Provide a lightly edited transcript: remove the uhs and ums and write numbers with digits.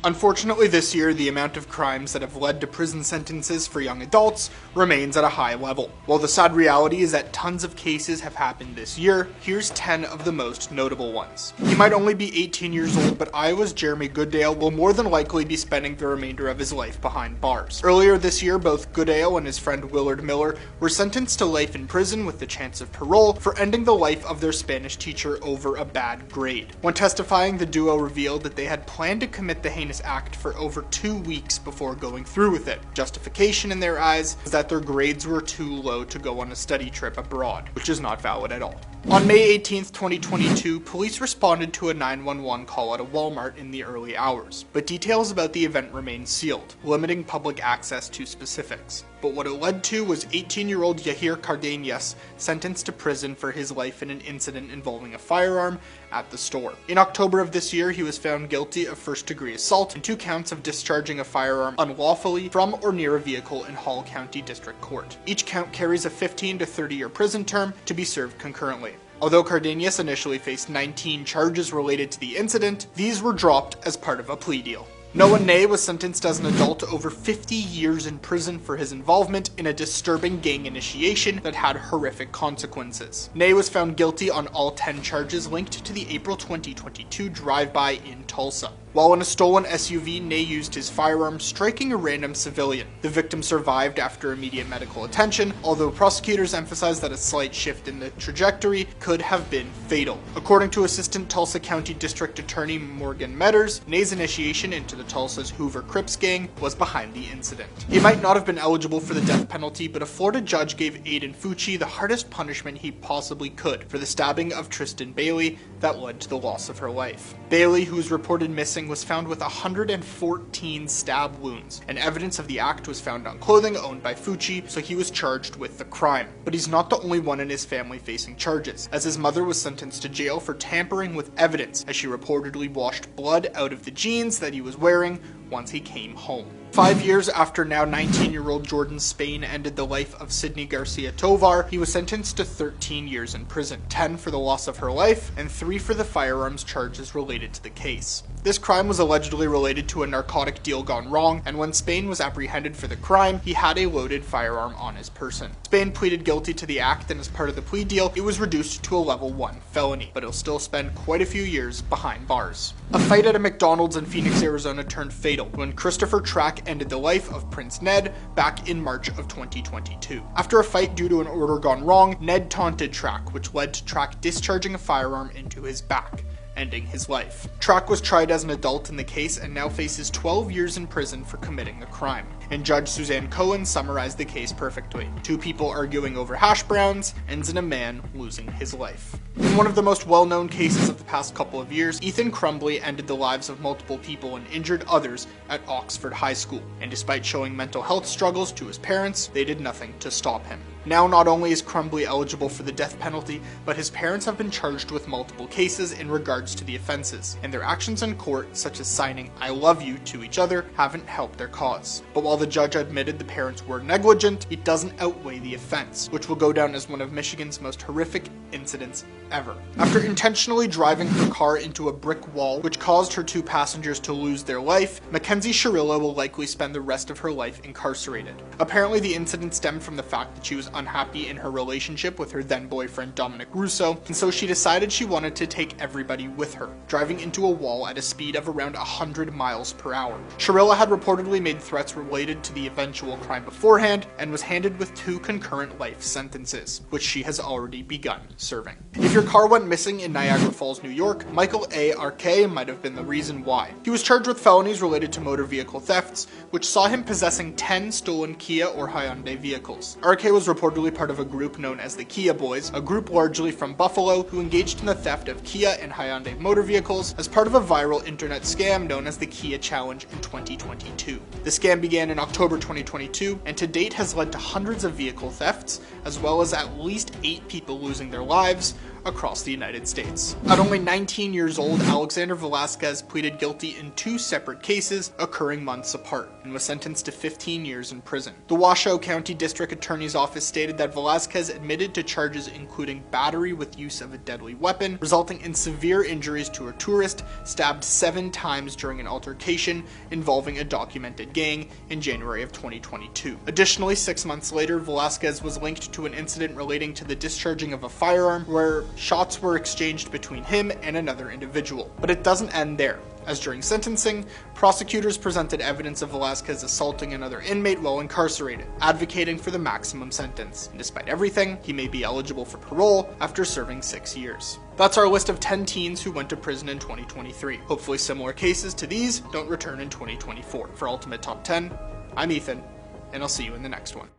Unfortunately, this year, the amount of crimes that have led to prison sentences for young adults remains at a high level. While the sad reality is that tons of cases have happened this year, here's 10 of the most notable ones. He might only be 18 years old, but Iowa's Jeremy Goodale will more than likely be spending the remainder of his life behind bars. Earlier this year, both Goodale and his friend Willard Miller were sentenced to life in prison with the chance of parole for ending the life of their Spanish teacher over a bad grade. When testifying, the duo revealed that they had planned to commit the heinous act for over 2 weeks before going through with it. Justification in their eyes was that their grades were too low to go on a study trip abroad, which is not valid at all. On May 18th, 2022, police responded to a 911 call at a Walmart in the early hours, but details about the event remained sealed, limiting public access to specifics. But what it led to was 18-year-old Yahir Cardenas sentenced to prison for his life in an incident involving a firearm at the store. In October of this year, he was found guilty of first-degree assault and 2 counts of discharging a firearm unlawfully from or near a vehicle in Hall County District Court. Each count carries a 15 to 30-year prison term to be served concurrently. Although Cardenas initially faced 19 charges related to the incident, these were dropped as part of a plea deal. Noah Ney was sentenced as an adult to over 50 years in prison for his involvement in a disturbing gang initiation that had horrific consequences. Ney was found guilty on all 10 charges linked to the April 2022 drive-by in Tulsa. While in a stolen SUV, Ney used his firearm, striking a random civilian. The victim survived after immediate medical attention, although prosecutors emphasized that a slight shift in the trajectory could have been fatal. According to Assistant Tulsa County District Attorney Morgan Metters, Ney's initiation into the Tulsa's Hoover Crips gang was behind the incident. He might not have been eligible for the death penalty, but a Florida judge gave Aiden Fui the hardest punishment he possibly could for the stabbing of Tristan Bailey that led to the loss of her life. Bailey, who was reported missing, was found with 114 stab wounds, and evidence of the act was found on clothing owned by Fui, so he was charged with the crime. But he's not the only one in his family facing charges, as his mother was sentenced to jail for tampering with evidence, as she reportedly washed blood out of the jeans that he was wearing once he came home. 5 years after now 19-year-old Jordan Spain ended the life of Sydney Garcia Tovar, he was sentenced to 13 years in prison, 10 for the loss of her life, and 3 for the firearms charges related to the case. This crime was allegedly related to a narcotic deal gone wrong, and when Spain was apprehended for the crime, he had a loaded firearm on his person. Spain pleaded guilty to the act, and as part of the plea deal, it was reduced to a level 1 felony, but he'll still spend quite a few years behind bars. A fight at a McDonald's in Phoenix, Arizona turned fatal when Christopher Track ended the life of Prince Ned back in March of 2022. After a fight due to an order gone wrong, Ned taunted Track, which led to Track discharging a firearm into his back, ending his life. Track was tried as an adult in the case and now faces 12 years in prison for committing the crime. And Judge Suzanne Cohen summarized the case perfectly. 2 people arguing over hash browns ends in a man losing his life. In one of the most well-known cases of the past couple of years, Ethan Crumbley ended the lives of multiple people and injured others at Oxford High School, and despite showing mental health struggles to his parents, they did nothing to stop him. Now not only is Crumbley eligible for the death penalty, but his parents have been charged with multiple cases in regards to the offenses, and their actions in court, such as signing "I love you" to each other, haven't helped their cause. But while the judge admitted the parents were negligent, it doesn't outweigh the offense, which will go down as one of Michigan's most horrific incidents ever. After intentionally driving her car into a brick wall, which caused her 2 passengers to lose their life, McKenzie Shirilla will likely spend the rest of her life incarcerated. Apparently, the incident stemmed from the fact that she was unhappy in her relationship with her then-boyfriend Dominic Russo, and so she decided she wanted to take everybody with her, driving into a wall at a speed of around 100 miles per hour. Shirilla had reportedly made threats related to the eventual crime beforehand, and was handed with 2 concurrent life sentences, which she has already begun serving. If your car went missing in Niagara Falls, New York, Michael A. Arquet might have been the reason why. He was charged with felonies related to motor vehicle thefts, which saw him possessing 10 stolen Kia or Hyundai vehicles. Arquet was reportedly part of a group known as the Kia Boys, a group largely from Buffalo who engaged in the theft of Kia and Hyundai motor vehicles as part of a viral internet scam known as the Kia Challenge in 2022. The scam began in October 2022 and to date has led to hundreds of vehicle thefts, as well as at least 8 people losing their lives, across the United States. At only 19 years old, Alexander Velasquez pleaded guilty in 2 separate cases occurring months apart and was sentenced to 15 years in prison. The Washoe County District Attorney's Office stated that Velasquez admitted to charges including battery with use of a deadly weapon, resulting in severe injuries to a tourist stabbed 7 times during an altercation involving a documented gang in January of 2022. Additionally, 6 months later, Velasquez was linked to an incident relating to the discharging of a firearm where shots were exchanged between him and another individual. But it doesn't end there, as during sentencing, prosecutors presented evidence of Velasquez assaulting another inmate while incarcerated, advocating for the maximum sentence. And despite everything, he may be eligible for parole after serving 6 years. That's our list of 10 teens who went to prison in 2023. Hopefully similar cases to these don't return in 2024. For Ultimate Top 10, I'm Ethan, and I'll see you in the next one.